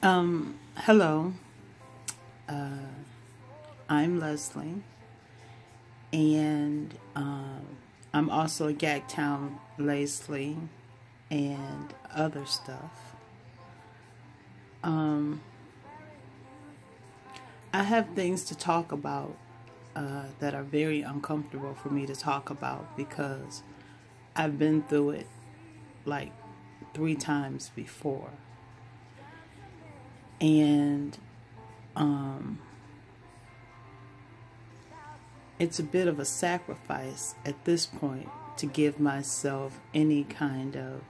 Hello, I'm Leslie, and I'm also Gagtown Leslie and other stuff. I have things to talk about that are very uncomfortable for me to talk about because I've been through it like 3 times before. And it's a bit of a sacrifice at this point to give myself any kind of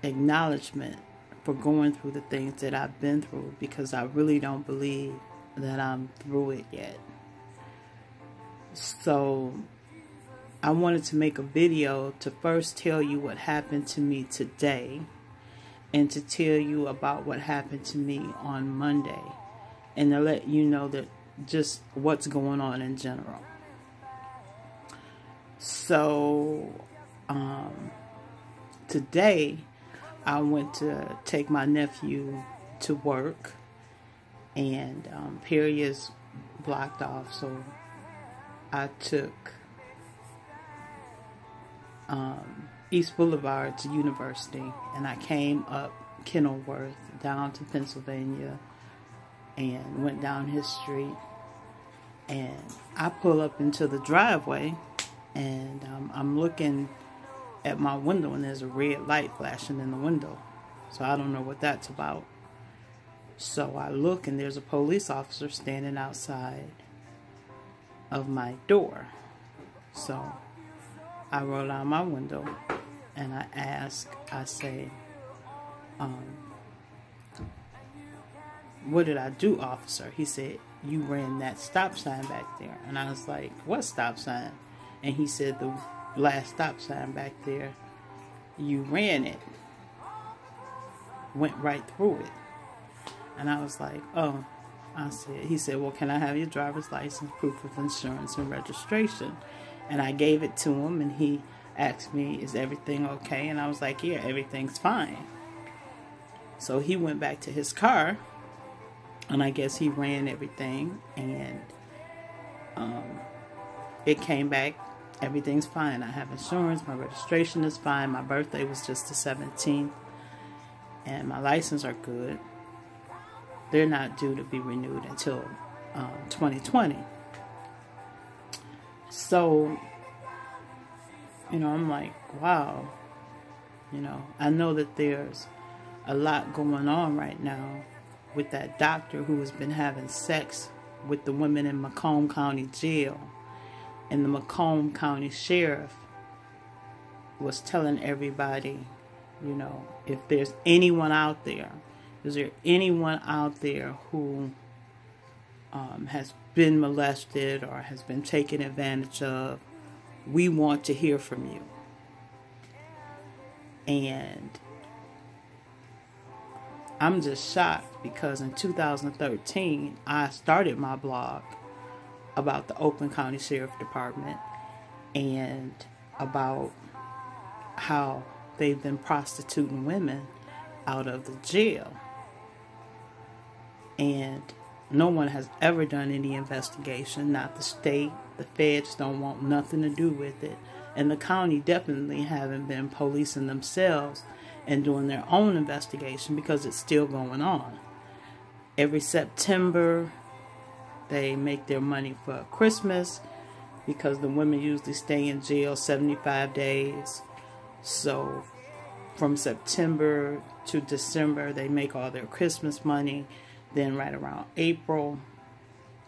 acknowledgement for going through the things that I've been through, because I really don't believe that I'm through it yet. So I wanted to make a video to first tell you what happened to me today, and to tell you about what happened to me on Monday, and to let you know that just what's going on in general. So today I went to take my nephew to work, and Perry is blocked off, so I took East Boulevard to University, and I came up Kenilworth down to Pennsylvania and went down his street, and I pull up into the driveway, and I'm looking at my window, and there's a red light flashing in the window, so I don't know what that's about. So I look, and there's a police officer standing outside of my door. So I roll down my window and I say, what did I do, officer? He said, you ran that stop sign back there. And I was like, what stop sign? And he said, the last stop sign back there, you ran it. Went right through it. And I was like, oh. He said, well, can I have your driver's license, proof of insurance, and registration? And I gave it to him, and he asked me, is everything okay? And I was like, yeah, everything's fine. So he went back to his car, and I guess he ran everything, and it came back, everything's fine. I have insurance, my registration is fine, my birthday was just the 17th, and my license are good. They're not due to be renewed until 2020. So, I'm like, wow. I know that there's a lot going on right now with that doctor who has been having sex with the women in Macomb County Jail. And the Macomb County Sheriff was telling everybody, if there's anyone out there, is there anyone out there who has been molested or has been taken advantage of, we want to hear from you. And I'm just shocked, because in 2013, I started my blog about the Oakland County Sheriff Department and about how they've been prostituting women out of the jail. And no one has ever done any investigation, not the state. The feds don't want nothing to do with it. And the county definitely haven't been policing themselves and doing their own investigation, because it's still going on. Every September, they make their money for Christmas, because the women usually stay in jail 75 days. So from September to December, they make all their Christmas money. Then right around April,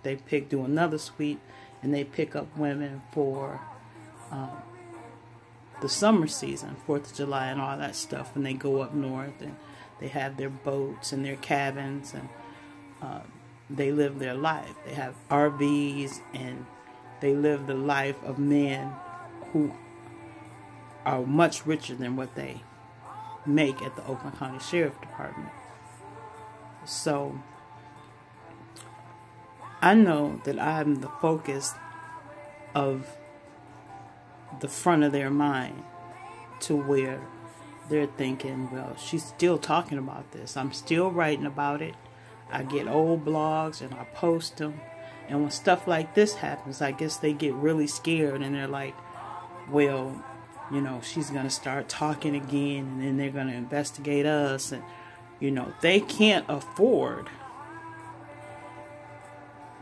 they do another sweep, and they pick up women for the summer season, 4th of July and all that stuff, when they go up north, and they have their boats and their cabins, and they live their life. They have RVs, and they live the life of men who are much richer than what they make at the Oakland County Sheriff Department. So I know that I'm the focus of the front of their mind, to where they're thinking, well, she's still talking about this. I'm still writing about it. I get old blogs and I post them. And when stuff like this happens, I guess they get really scared and they're like, well, you know, she's going to start talking again and then they're going to investigate us. And, you know, they can't afford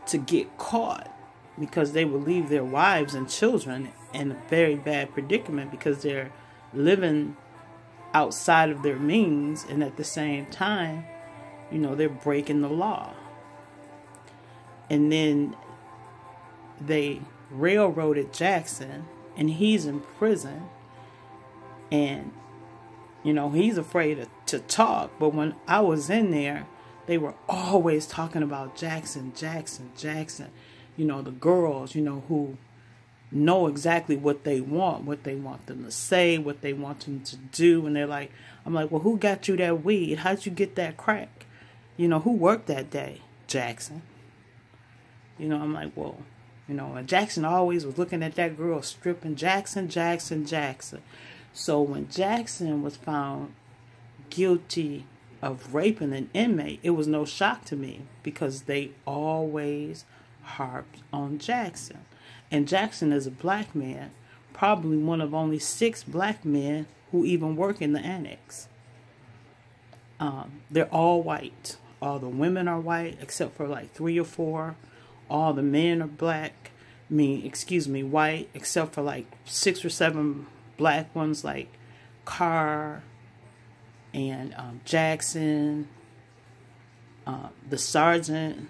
to get caught because they will leave their wives and children in a very bad predicament because they're living outside of their means, and at the same time, you know, they're breaking the law. And then they railroaded Jackson, and he's in prison, and, you know, he's afraid to talk. But when I was in there, they were always talking about Jackson. You know, the girls, you know, who know exactly what they want them to say, what they want them to do. And they're like, I'm like, well, who got you that weed? How'd you get that crack? You know, who worked that day? Jackson. You know, I'm like, well, you know, and Jackson always was looking at that girl stripping. Jackson. So when Jackson was found guilty of raping an inmate, it was no shock to me because they always harped on Jackson. And Jackson is a black man, probably one of only 6 black men who even work in the annex. They're all white. All the women are white, except for like 3 or 4. All the men are white, except for like 6 or 7 black ones, like Carr and Jackson, the sergeant,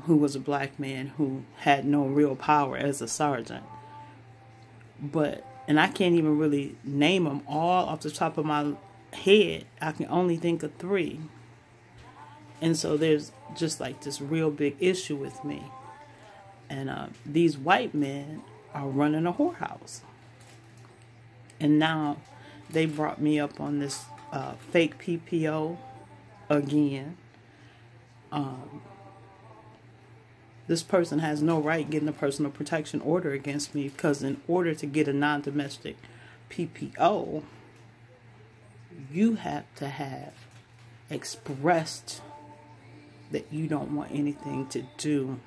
who was a black man who had no real power as a sergeant. And I can't even really name them all off the top of my head. I can only think of 3. And so there's just like this real big issue with me. And these white men are running a whorehouse. And now they brought me up on this fake PPO again. This person has no right getting a personal protection order against me because in order to get a non-domestic PPO, you have to have expressed that you don't want anything to do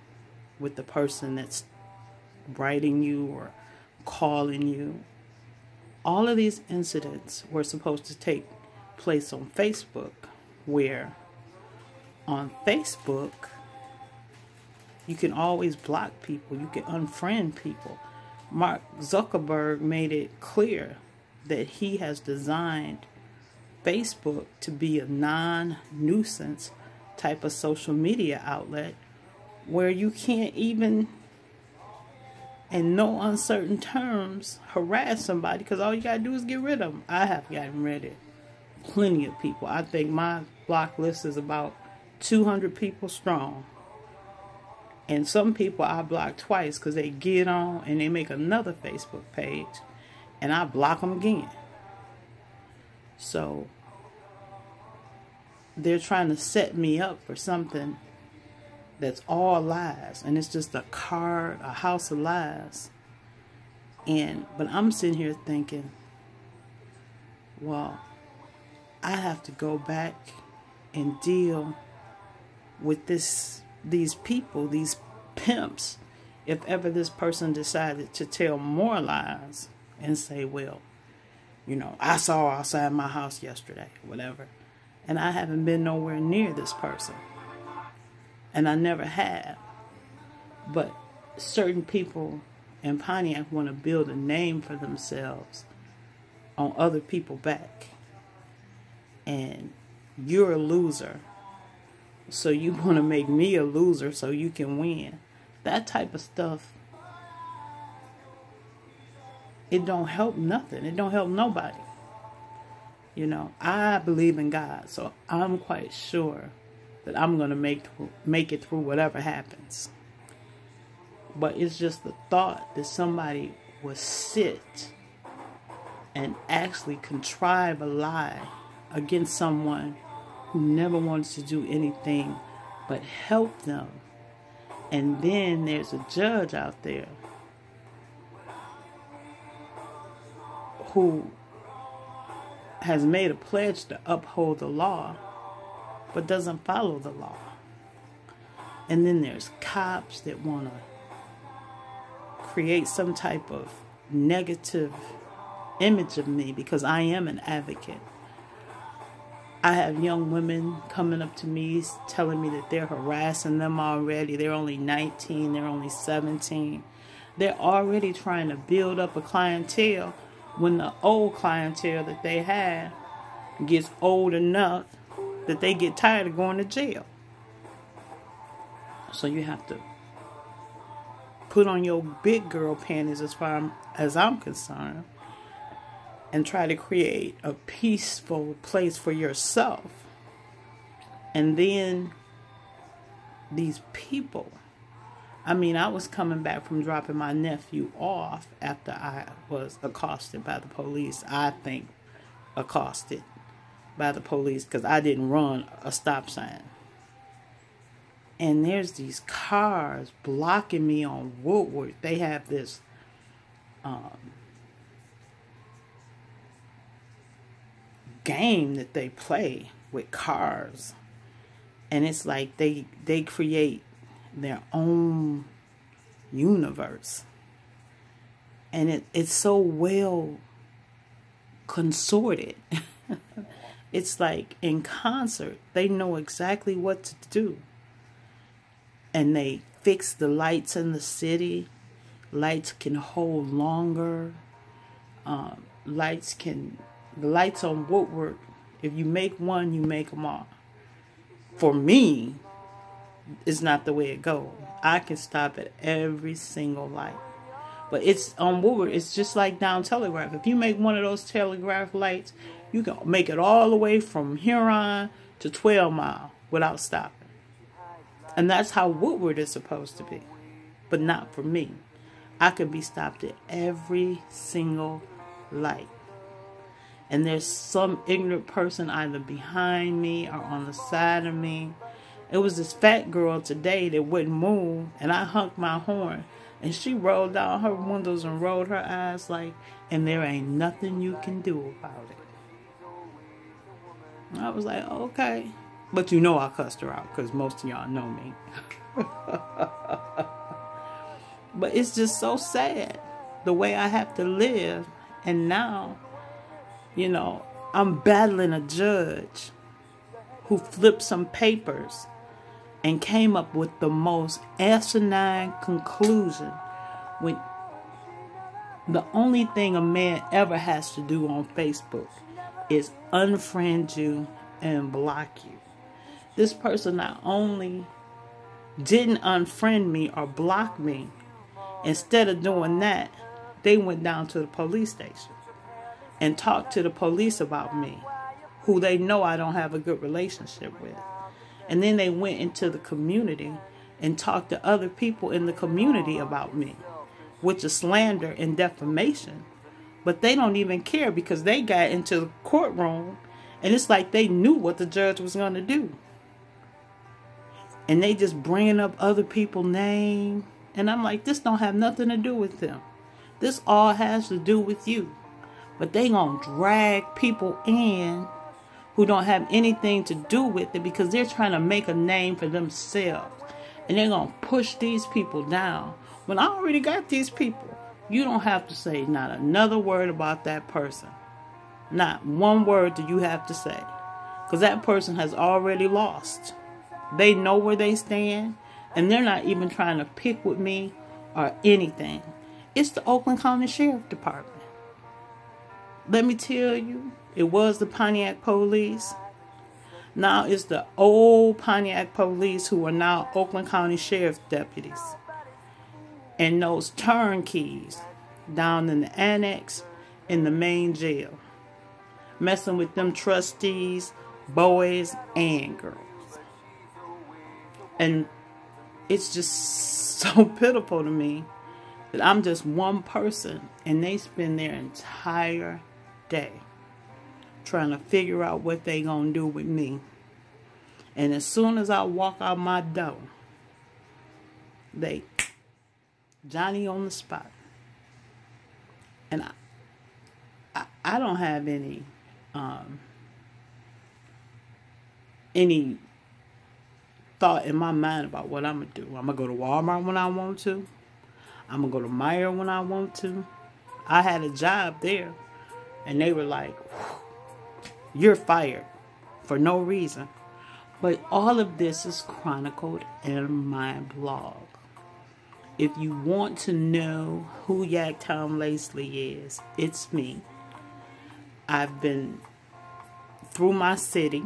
with the person that's writing you or calling you. All of these incidents were supposed to take place on Facebook, where on Facebook, you can always block people. You can unfriend people. Mark Zuckerberg made it clear that he has designed Facebook to be a non-nuisance type of social media outlet where you can't even, in no uncertain terms, harass somebody because all you got to do is get rid of them. I have gotten rid of plenty of people. I think my block list is about 200 people strong. And some people I block twice because they get on and they make another Facebook page and I block them again. So they're trying to set me up for something that's all lies. And it's just a house of lies. But I'm sitting here thinking, well, I have to go back and deal with these people, these pimps, if ever this person decided to tell more lies and say, well, you know, I saw her outside my house yesterday, whatever. And I haven't been nowhere near this person. And I never have. But certain people in Pontiac want to build a name for themselves on other people's back. And you're a loser. So you want to make me a loser so you can win. That type of stuff, it don't help nothing. It don't help nobody. You know, I believe in God, so I'm quite sure that I'm going to make it through whatever happens. But it's just the thought that somebody would sit and actually contrive a lie against someone who never wants to do anything but help them. And then there's a judge out there who has made a pledge to uphold the law, but doesn't follow the law. And then there's cops that want to create some type of negative image of me because I am an advocate. I have young women coming up to me telling me that they're harassing them already. They're only 19, they're only 17. They're already trying to build up a clientele when the old clientele that they have gets old enough that they get tired of going to jail. So you have to put on your big girl panties as far as I'm concerned and try to create a peaceful place for yourself. And then these people, I mean, I was coming back from dropping my nephew off after I was accosted by the police. I think accosted by the police because I didn't run a stop sign. And there's these cars blocking me on Woodward. They have this game that they play with cars. And it's like they create their own universe. And it's so well consorted. It's like in concert. They know exactly what to do. And they fix the lights in the city. Lights can hold longer. The lights on Woodward, if you make one, you make them all. For me, it's not the way it goes. I can stop at every single light. But it's on Woodward, it's just like down Telegraph. If you make one of those Telegraph lights, you can make it all the way from Huron to 12 Mile without stopping. And that's how Woodward is supposed to be. But not for me. I could be stopped at every single light. And there's some ignorant person either behind me or on the side of me. It was this fat girl today that wouldn't move. And I honked my horn. And she rolled down her windows and rolled her eyes like, and there ain't nothing you can do about it. I was like, okay. But you know I cussed her out because most of y'all know me. But it's just so sad the way I have to live. And now, you know, I'm battling a judge who flipped some papers and came up with the most asinine conclusion when the only thing a man ever has to do on Facebook is unfriend you and block you. This person not only didn't unfriend me or block me, instead of doing that, they went down to the police station and talked to the police about me, who they know I don't have a good relationship with. And then they went into the community and talked to other people in the community about me, which is slander and defamation. But they don't even care because they got into the courtroom and it's like they knew what the judge was going to do. And they just bringing up other people's names. And I'm like, this don't have nothing to do with them. This all has to do with you. But they gonna drag people in who don't have anything to do with it because they're trying to make a name for themselves. And they're gonna push these people down. When I already got these people, you don't have to say not another word about that person. Not one word do you have to say. Because that person has already lost. They know where they stand. And they're not even trying to pick with me or anything. It's the Oakland County Sheriff Department. Let me tell you, it was the Pontiac police. Now it's the old Pontiac police who are now Oakland County Sheriff deputies. And those turnkeys down in the annex in the main jail. Messing with them trustees, boys, and girls. And it's just so pitiful to me that I'm just one person and they spend their entire day trying to figure out what they gonna do with me. And as soon as I walk out my door, they Johnny on the spot. And I don't have any any thought in my mind about what I'm going to do. I'm going to go to Walmart when I want to. I'm going to go to Meijer when I want to. I had a job there, and they were like, you're fired for no reason. But all of this is chronicled in my blog. If you want to know who Yaktown Lacey is, it's me. I've been through my city,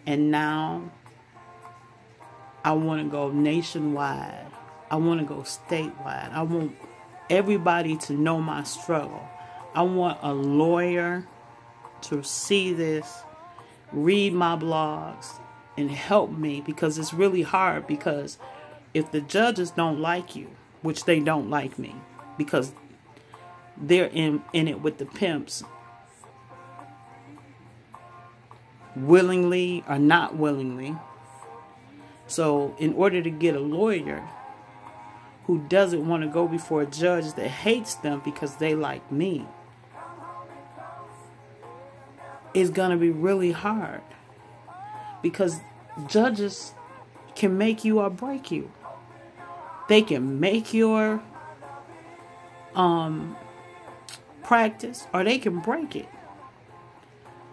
and now I want to go nationwide. I want to go statewide. I want everybody to know my struggle. I want a lawyer to see this, read my blogs, and help me, because it's really hard. Because if the judges don't like you, which they don't like me, because they're in it with the pimps, willingly or not willingly. So in order to get a lawyer who doesn't want to go before a judge that hates them because they like me, it's going to be really hard. Because judges can make you or break you. They can make your practice, or they can break it.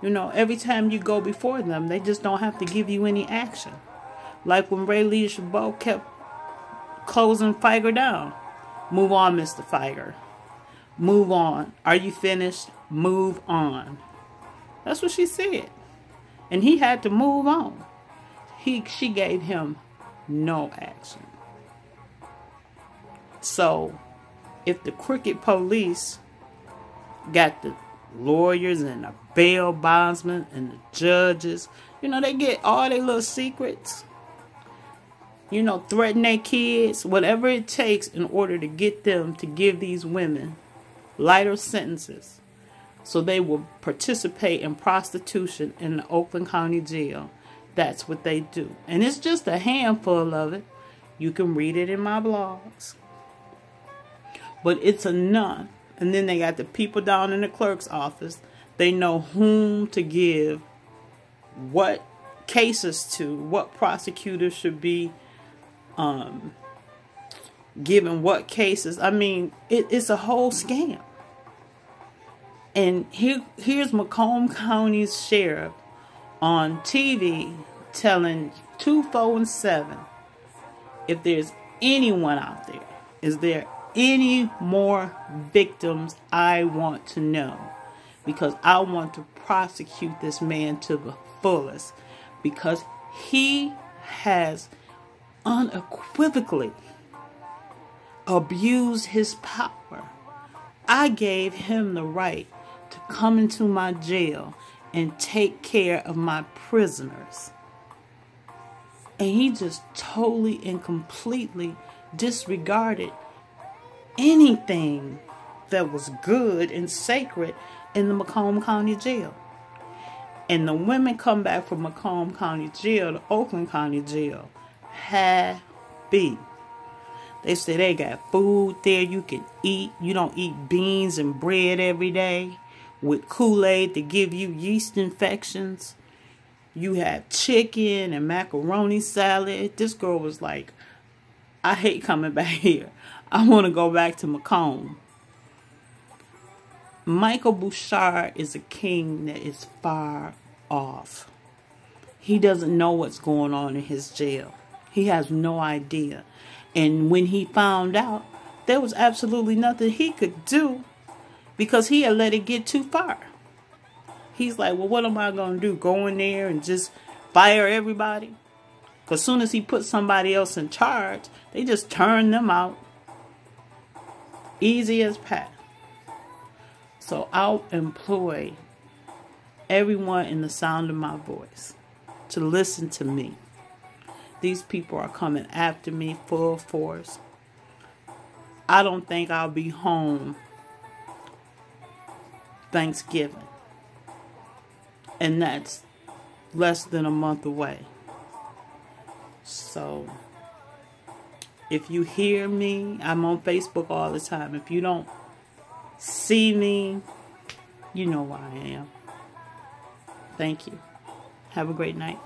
You know, every time you go before them, they just don't have to give you any action. Like when Ray Lee Chabot kept closing Figer down. Move on, Mr. Figer. Move on. Are you finished? Move on. That's what she said. And he had to move on. She gave him no action. So, if the crooked police got the lawyers and the bail bondsmen and the judges, you know, they get all their little secrets, you know, threaten their kids, whatever it takes in order to get them to give these women lighter sentences so they will participate in prostitution in the Oakland County Jail. That's what they do. And it's just a handful of it. You can read it in my blogs. But it's enough. And then they got the people down in the clerk's office. They know whom to give what cases to, what prosecutors should be given what cases. I mean, it's a whole scam. And here's Macomb County's sheriff on TV telling 2, 4, and 7, if there's anyone out there, is there any more victims? I want to know, because I want to prosecute this man to the fullest, because he has unequivocally abused his power. I gave him the right to come into my jail and take care of my prisoners. And he just totally and completely disregarded anything that was good and sacred in the Macomb County Jail. And the women come back from Macomb County Jail to Oakland County Jail happy. They say they got food there you can eat. You don't eat beans and bread every day with Kool-Aid to give you yeast infections. You have chicken and macaroni salad. This girl was like, I hate coming back here. I want to go back to Macomb. Michael Bouchard is a king that is far off. He doesn't know what's going on in his jail. He has no idea. And when he found out, there was absolutely nothing he could do, because he had let it get too far. He's like, well, what am I going to do? Go in there and just fire everybody? Because as soon as he put somebody else in charge, they just turn them out. Easy as pie. So I'll employ everyone in the sound of my voice to listen to me. These people are coming after me full force. I don't think I'll be home Thanksgiving. And that's less than a month away. So, if you hear me, I'm on Facebook all the time. If you don't see me, You know why I am. Thank you. Have a great night.